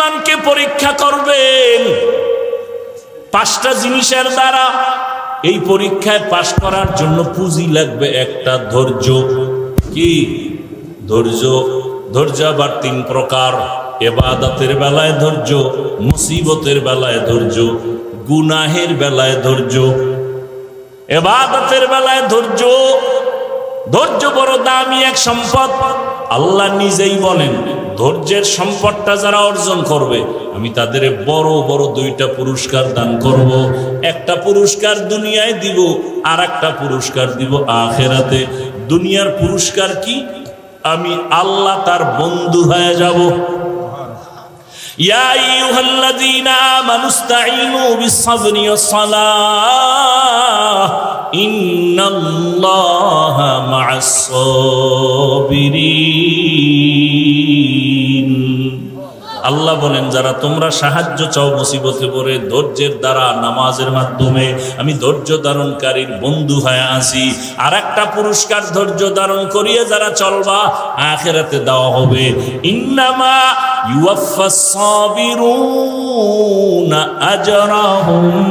ইমানকে পরীক্ষা করবেন 5টা জিনিসের দ্বারা। এই পরীক্ষায় পাশ করার জন্য পুঁজি লাগবে একটা, ধৈর্য। কি ধৈর্য? ধৈর্য আবার 3 প্রকার। ইবাদতের বেলায় ধৈর্য, মুসিবতের বেলায় ধৈর্য, গুনাহের বেলায় ধৈর্য। ইবাদতের বেলায় ধৈর্য, ধৈর্য বড় দামি এক সম্পদ। আল্লাহ নিজেই বলেন, ধৈর্যের সম্পদটা যারা অর্জন করবে আমি তাদের বড় বড় 2টা পুরস্কার দান করব। একটা পুরস্কার দুনিয়ায় দিব, আর একটা পুরস্কার দিব আখিরাতে। দুনিয়ার পুরস্কার কি? আমি আল্লাহ তার বন্ধু হয়ে যাব। ইয়া আইয়ুহাল্লাযীনা আমানুস্তাঈনু বিস-সাবরি ওয়াস-সালাহ ইন্নাল্লাহা মা'আস-সাবিরিন। আল্লাহ বলেন, যারা তোমরা সাহায্য চাও মুসিবতে পড়ে, ধৈর্যের দ্বারা নামাজের মাধ্যমে আমি ধৈর্য ধারণকারীর বন্ধু হয়ে আছি। আর একটা পুরস্কার ধৈর্য ধারণ করিয়ে যারা চলবা আখিরাতে দেওয়া হবে। ইন্নামা ইউওয়াফাস সাবিরুনা আজরাহুম,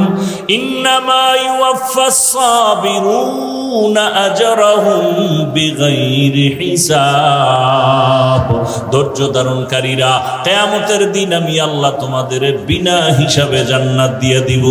ইন্নামা ইউওয়াফাস সাবিরুনা আজরাহুম বিগাইরি হিসাব। ধৈর্য ধারণকারীরা কিয়ামতের দিন আমি আল্লাহ তোমাদের বিনা হিসাবে জান্নাত দিয়ে দিব।